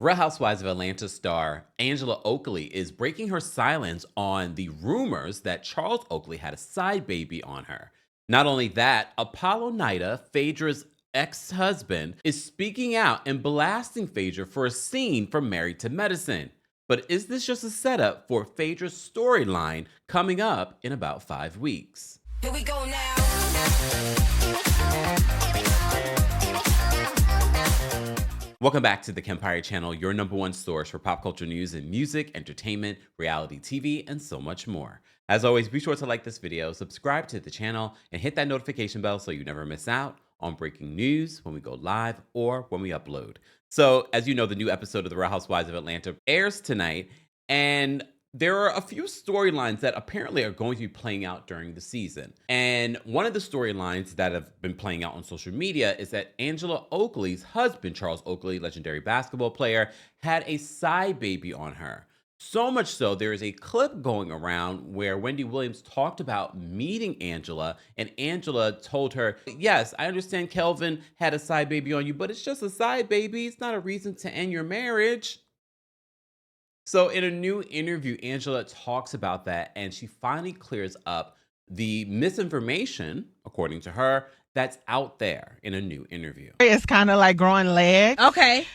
Real Housewives of Atlanta star Angela Oakley is breaking her silence on the rumors that Charles Oakley had a side baby on her. Not only that, Apollo Nida, Phaedra's ex-husband, is speaking out and blasting Phaedra for a scene from Married to Medicine. But is this just a setup for Phaedra's storyline coming up in about 5 weeks? Here we go now. Welcome back to the Kempire channel, your #1 source for pop culture news and music, entertainment, reality TV, and so much more. As always, be sure to like this video, subscribe to the channel, and hit that notification bell so you never miss out on breaking news when we go live or when we upload. So, as you know, the new episode of The Real Housewives of Atlanta airs tonight, and there are a few storylines that apparently are going to be playing out during the season. And one of the storylines that have been playing out on social media is that Angela Oakley's husband, Charles Oakley, legendary basketball player, had a side baby on her. So much so, there is a clip going around where Wendy Williams talked about meeting Angela, and Angela told her, yes, I understand Kelvin had a side baby on you, but it's just a side baby. It's not a reason to end your marriage. So in a new interview, Angela talks about that, and she finally clears up the misinformation, according to her, that's out there in a new interview. It's kind of like growing legs. Okay.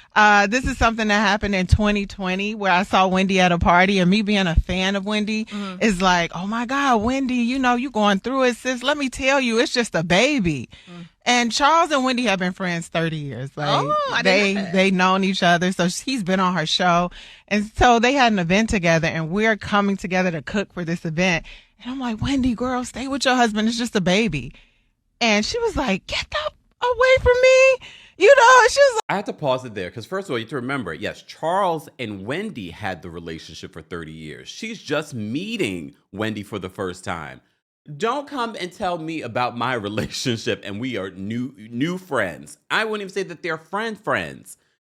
This is something that happened in 2020 where I saw Wendy at a party, and me being a fan of Wendy is like, oh my God, Wendy, you know, you going through it, sis. Let me tell you, it's just a baby. And Charles and Wendy have been friends 30 years. Like, they known each other. So he's been on her show. And so they had an event together, and we're coming together to cook for this event. And I'm like, Wendy, girl, stay with your husband. It's just a baby. And she was like, get that away from me. You know, she was like, I had to pause it there because, first of all, you have to remember, yes, Charles and Wendy had the relationship for 30 years. She's just meeting Wendy for the first time. Don't come and tell me about my relationship and we are new friends. I wouldn't even say that they're friends.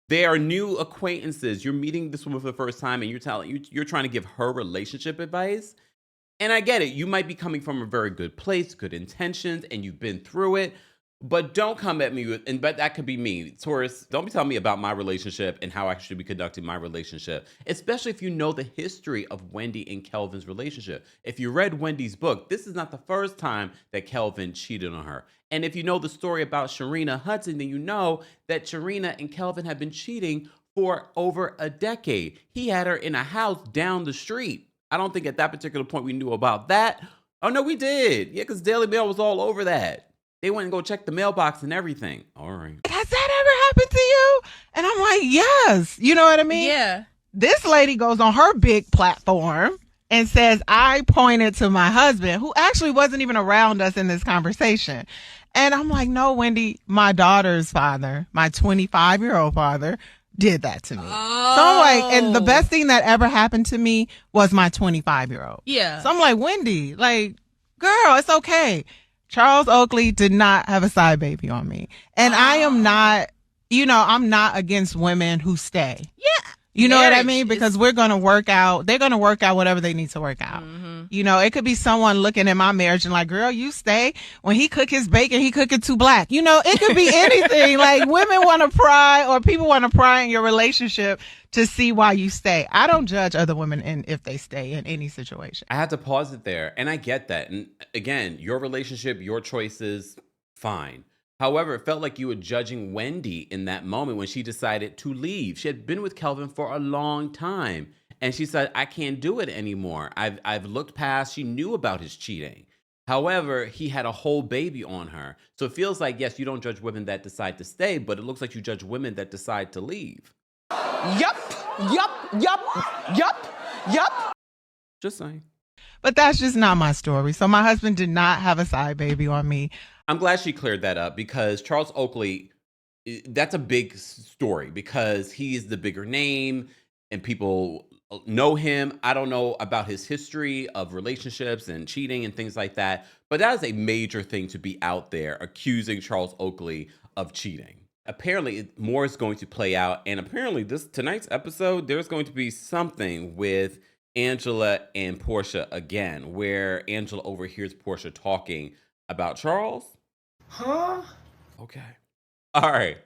They are new acquaintances. You're meeting this woman for the first time and you're trying to give her relationship advice. And I get it. You might be coming from a very good place, good intentions, and you've been through it. But don't come at me with, but that could be me. Taurus, don't be telling me about my relationship and how I should be conducting my relationship, especially if you know the history of Wendy and Kelvin's relationship. If you read Wendy's book, this is not the first time that Kelvin cheated on her. And if you know the story about Sharina Hudson, then you know that Sharina and Kelvin have been cheating for over a decade. He had her in a house down the street. I don't think at that particular point we knew about that. Oh, no, we did. Yeah, because Daily Mail was all over that. They went and go check the mailbox and everything. All right. has that ever happened to you? And I'm like, yes. You know what I mean? Yeah. This lady goes on her big platform and says, I pointed to my husband, who actually wasn't even around us in this conversation. And I'm like, no, Wendy, my daughter's father, my 25-year-old father, did that to me. Oh. So I'm like, and the best thing that ever happened to me was my 25-year-old. Yeah. So I'm like, Wendy, like, girl, it's okay. Charles Oakley did not have a side baby on me. And I am not, you know, I'm not against women who stay. Yeah. You know what I mean? Because we're going to work out. They're going to work out whatever they need to work out. You know, it could be someone looking at my marriage and like, girl, you stay. When he cook his bacon, he cook it too black. You know, it could be anything. Like, women want to pry, or people want to pry in your relationship to see why you stay. I don't judge other women if they stay in any situation. I had to pause it there, and I get that. And again, your relationship, your choices, fine. However, it felt like you were judging Wendy in that moment when she decided to leave. She had been with Kelvin for a long time, and she said, I can't do it anymore. I've looked past. She knew about his cheating. However, he had a whole baby on her. So it feels like, yes, you don't judge women that decide to stay, but it looks like you judge women that decide to leave. Yup. Just saying. But that's just not my story. So my husband did not have a side baby on me. I'm glad she cleared that up because Charles Oakley, that's a big story because he is the bigger name and people know him. I don't know about his history of relationships and cheating and things like that, but that is a major thing to be out there accusing Charles Oakley of cheating. Apparently, more is going to play out, and apparently tonight's episode, there's going to be something with Angela and Portia again, where Angela overhears Portia talking about Charles. Huh? Okay. All right.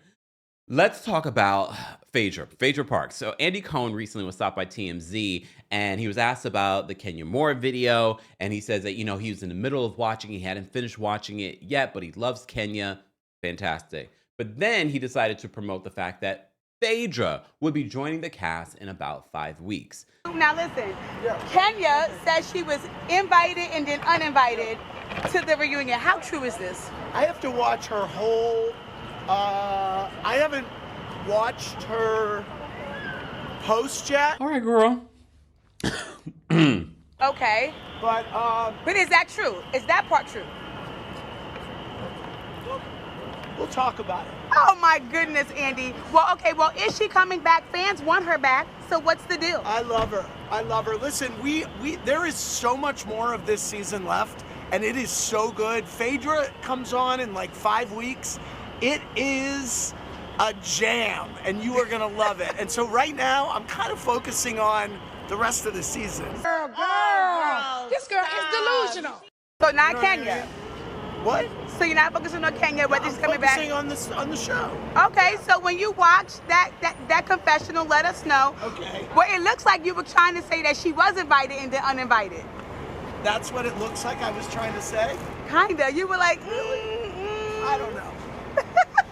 Let's talk about Phaedra Parks. So Andy Cohen recently was stopped by TMZ, and he was asked about the Kenya Moore video, and he says that, you know, he was in the middle of watching, he hadn't finished watching it yet, but he loves Kenya. Fantastic. But then he decided to promote the fact that Phaedra would be joining the cast in about 5 weeks. Now listen, Kenya says she was invited and then uninvited to the reunion. How true is this? I have to watch her whole. I haven't watched her post yet. All right, girl. Okay. But is that true? Is that part true? we'll talk about it. Oh my goodness, Andy. Well, okay, well, is she coming back? Fans want her back, so what's the deal? I love her. I love her. Listen, there is so much more of this season left, and it is so good. Phaedra comes on in like 5 weeks. It is a jam, and you are gonna love it. And so right now, I'm kind of focusing on the rest of the season. Girl. This girl is delusional. So not Kenya. What? So you're not focusing on Kenya, whether she's coming focusing back? on the show. Okay, so when you watch that confessional, let us know. Okay. Well, it looks like you were trying to say that she was invited and then uninvited. That's what it looks like I was trying to say? Kinda. You were like, I don't know.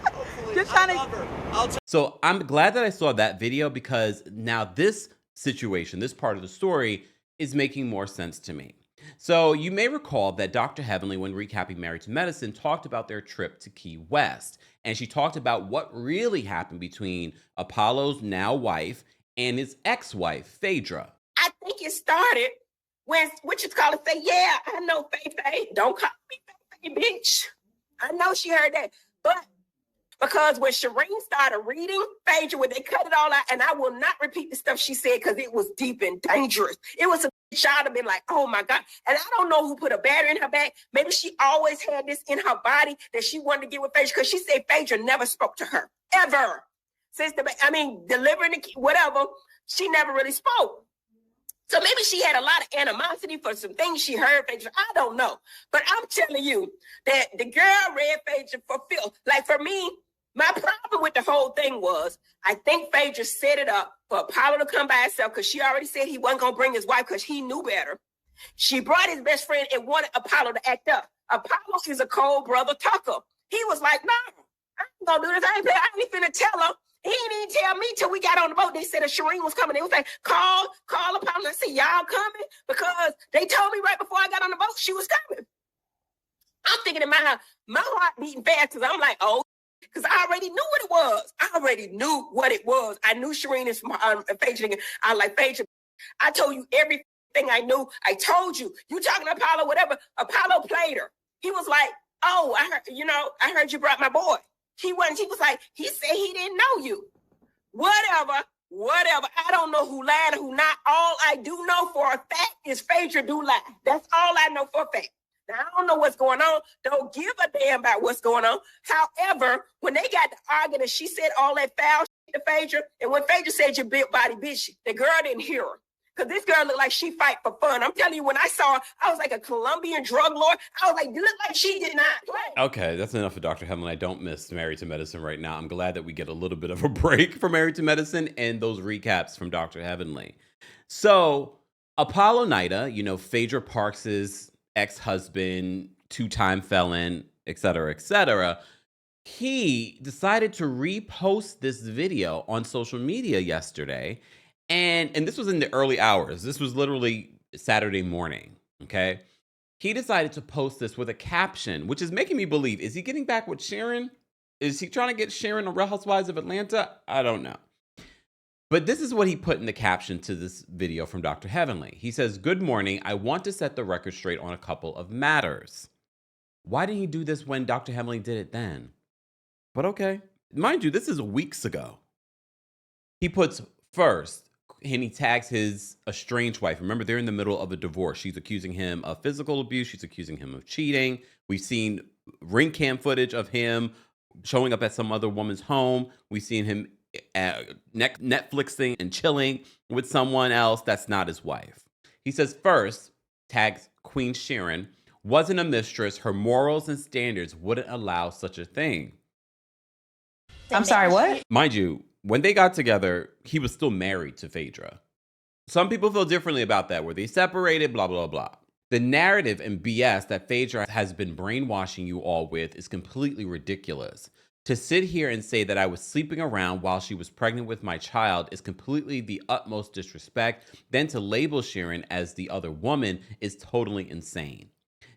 Hopefully. You're trying I to- love her. I'll So I'm glad that I saw that video, because now this situation, this part of the story, is making more sense to me. So you may recall that Dr. Heavenly, when recapping Married to Medicine, talked about their trip to Key West. And she talked about what really happened between Apollo's now wife and his ex-wife, Phaedra. I think it started when what you call it say, yeah, I know Faye. Don't call me Faye, bitch. I know she heard that. But because when Shireen started reading Phaedra, when they cut it all out, and I will not repeat the stuff she said because it was deep and dangerous. It was a child have been like, oh my God. And I don't know who put a battery in her back. Maybe she always had this in her body that she wanted to get with Phaedra, because she said Phaedra never spoke to her, ever. Since delivering the whatever, she never really spoke. So maybe she had a lot of animosity for some things she heard Phaedra. I don't know. But I'm telling you that the girl read Phaedra for Phil. Like for me, my problem with the whole thing was, I think Phaedra set it up for Apollo to come by himself, because she already said he wasn't going to bring his wife because he knew better. She brought his best friend and wanted Apollo to act up. Apollo is a cold brother talker. He was like, no, I ain't going to do this. I ain't finna tell her. He didn't even tell me till we got on the boat. They said that Shireen was coming. They was like, call Apollo. I said, y'all coming? Because they told me right before I got on the boat she was coming. I'm thinking in my heart beating fast, because I'm like, oh, because I already knew what it was. I knew Shireen is from Phaedra. I like Phaedra. I told you everything I knew. I told you. You talking to Apollo, whatever. Apollo played her. He was like, oh, I heard you brought my boy. He was like, he said he didn't know you. Whatever. I don't know who lied and who not. All I do know for a fact is Phaedra do lie. That's all I know for a fact. Now, I don't know what's going on. Don't give a damn about what's going on. However, when they got to arguing and she said all that foul shit to Phaedra, and when Phaedra said your big body bitch, the girl didn't hear her. Because this girl looked like she fight for fun. I'm telling you, when I saw her, I was like a Colombian drug lord. I was like, you look like she did not play. Okay, that's enough of Dr. Heavenly. I don't miss Married to Medicine right now. I'm glad that we get a little bit of a break for Married to Medicine and those recaps from Dr. Heavenly. So, Apollo Nida, Phaedra Parks's ex-husband, 2-time felon, etc., he decided to repost this video on social media yesterday. And this was in the early hours. This was literally Saturday morning, okay? He decided to post this with a caption, which is making me believe, is he getting back with Sharon? Is he trying to get Sharon on Real Housewives of Atlanta? I don't know. But this is what he put in the caption to this video from Dr. Heavenly. He says, good morning. I want to set the record straight on a couple of matters. Why didn't he do this when Dr. Heavenly did it then? But okay. Mind you, this is weeks ago. He puts first, and he tags his estranged wife. Remember, they're in the middle of a divorce. She's accusing him of physical abuse. She's accusing him of cheating. We've seen ring cam footage of him showing up at some other woman's home. We've seen him Netflixing and chilling with someone else that's not his wife. He says, first, tags Queen Sharon, wasn't a mistress. Her morals and standards wouldn't allow such a thing. I'm sorry, what? Mind you, when they got together, he was still married to Phaedra. Some people feel differently about that, where they separated, blah, blah, blah. The narrative and BS that Phaedra has been brainwashing you all with is completely ridiculous. To sit here and say that I was sleeping around while she was pregnant with my child is completely the utmost disrespect. Then to label Sharon as the other woman is totally insane.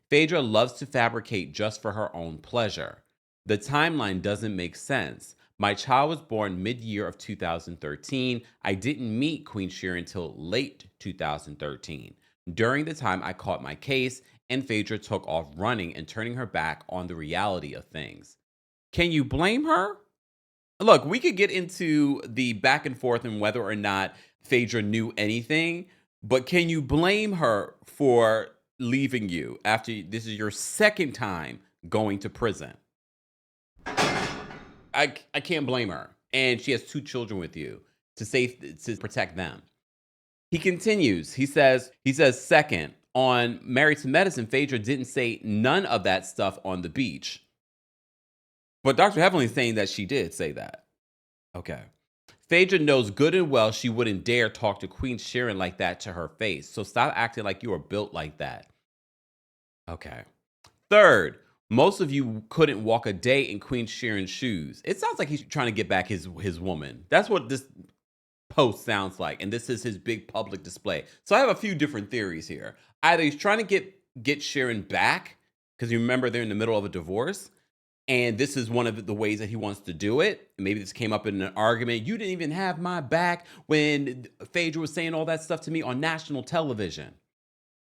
Phaedra loves to fabricate just for her own pleasure. The timeline doesn't make sense. My child was born mid-year of 2013. I didn't meet Queen Sharon until late 2013. During the time, I caught my case, and Phaedra took off running and turning her back on the reality of things. Can you blame her? Look, we could get into the back and forth and whether or not Phaedra knew anything, but can you blame her for leaving you after this is your second time going to prison? I can't blame her. And she has 2 children with you to protect them. He continues. He says, second, on Married to Medicine, Phaedra didn't say none of that stuff on the beach. But Dr. Heavenly's saying that she did say that. Okay. Phaedra knows good and well she wouldn't dare talk to Queen Sharon like that to her face. So stop acting like you are built like that. Okay. Third, most of you couldn't walk a day in Queen Sharon's shoes. It sounds like he's trying to get back his woman. That's what this post sounds like. And this is his big public display. So I have a few different theories here. Either he's trying to get Sharon back, because you remember they're in the middle of a divorce. And this is one of the ways that he wants to do it. Maybe this came up in an argument. You didn't even have my back when Phaedra was saying all that stuff to me on national television.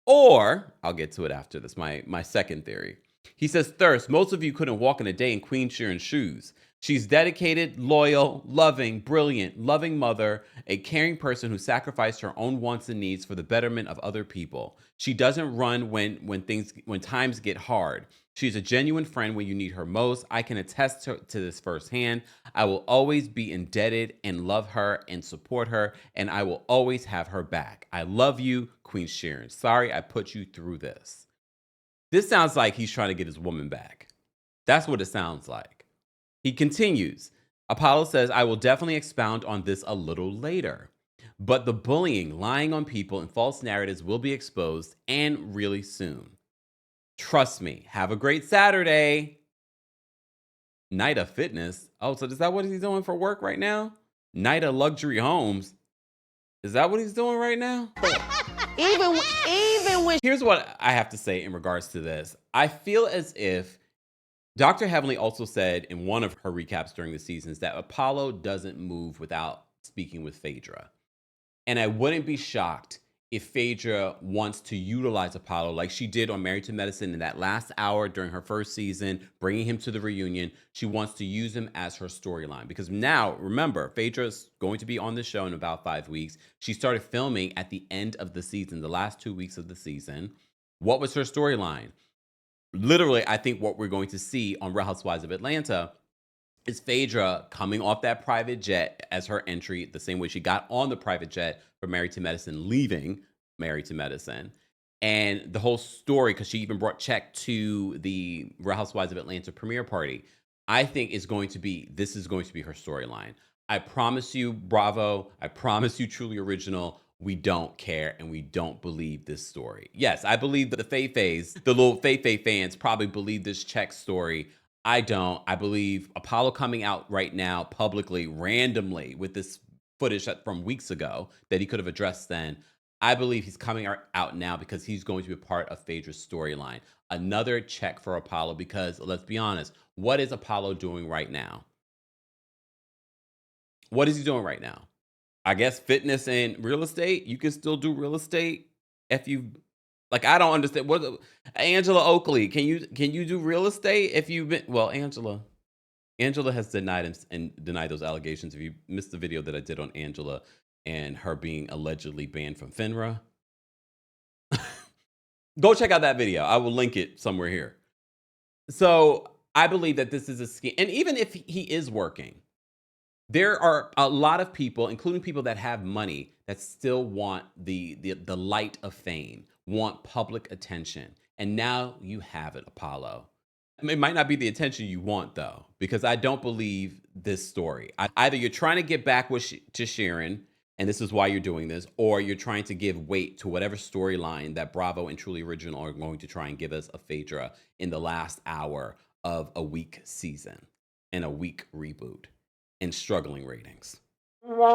Or, I'll get to it after this, my second theory. He says, thirst, most of you couldn't walk in a day in Queen Sharon's shoes. She's dedicated, loyal, loving, brilliant, loving mother, a caring person who sacrificed her own wants and needs for the betterment of other people. She doesn't run when times get hard. She's a genuine friend when you need her most. I can attest to this firsthand. I will always be indebted and love her and support her, and I will always have her back. I love you, Queen Sharon. Sorry I put you through this. This sounds like he's trying to get his woman back. That's what it sounds like. He continues. Apollo says, I will definitely expound on this a little later. But the bullying, lying on people, and false narratives will be exposed, and really soon. Trust me. Have a great Saturday. Nida Fitness. Oh, so is that what he's doing for work right now? Nida Luxury Homes. Is that what he's doing right now? Even when Here's what I have to say in regards to this. I feel as if Dr. Heavenly also said in one of her recaps during the seasons that Apollo doesn't move without speaking with Phaedra. And I wouldn't be shocked if Phaedra wants to utilize Apollo like she did on Married to Medicine in that last hour during her first season, bringing him to the reunion. She wants to use him as her storyline. Because now, remember, Phaedra's going to be on the show in about 5 weeks. She started filming at the end of the season, the last 2 weeks of the season. What was her storyline? Literally, I think what we're going to see on Real Housewives of Atlanta is Phaedra coming off that private jet as her entry, the same way she got on the private jet for Married to Medicine, leaving Married to Medicine. And the whole story, because she even brought check to the Real Housewives of Atlanta premiere party, I think this is going to be her storyline. I promise you, Bravo, I promise you, Truly Original, we don't care and we don't believe this story. Yes, I believe that the the little Faye fans probably believe this check story. I don't. I believe Apollo coming out right now publicly, randomly, with this footage from weeks ago that he could have addressed then. I believe he's coming out now because he's going to be a part of Phaedra's storyline. Another check for Apollo because, let's be honest, what is Apollo doing right now? What is he doing right now? I guess fitness and real estate. You can still do real estate if you... Like, I don't understand. Angela Oakley, can you do real estate if you've been... Well, Angela has denied those allegations. If you missed the video that I did on Angela and her being allegedly banned from Fedra, go check out that video. I will link it somewhere here. So I believe that this is a scheme. And even if he is working, there are a lot of people, including people that have money, that still want the light of fame, want public attention. And now you have it, Apollo. It might not be the attention you want, though, because I don't believe this story. Either you're trying to get back to Sharon, and this is why you're doing this, or you're trying to give weight to whatever storyline that Bravo and Truly Original are going to try and give us of Phaedra in the last hour of a weak season and a weak reboot and struggling ratings. Like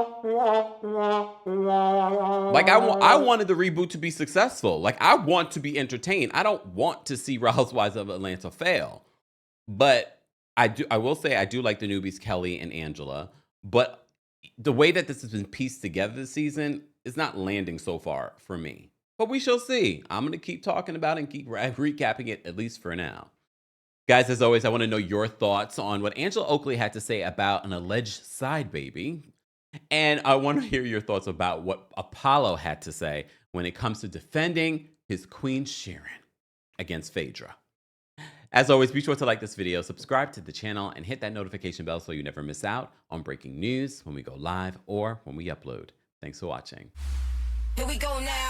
I wanted the reboot to be successful. Like I want to be entertained. I don't want to see Housewives of Atlanta fail. But I will say I do like the newbies, Kelly and Angela. But the way that this has been pieced together this season is not landing so far for me. But we shall see. I'm going to keep talking about it and keep recapping it, at least for now. Guys, as always, I want to know your thoughts on what Angela Oakley had to say about an alleged side baby. And I want to hear your thoughts about what Apollo had to say when it comes to defending his Queen Sharon against Phaedra. As always, be sure to like this video, subscribe to the channel, and hit that notification bell so you never miss out on breaking news when we go live or when we upload. Thanks for watching. Here we go now.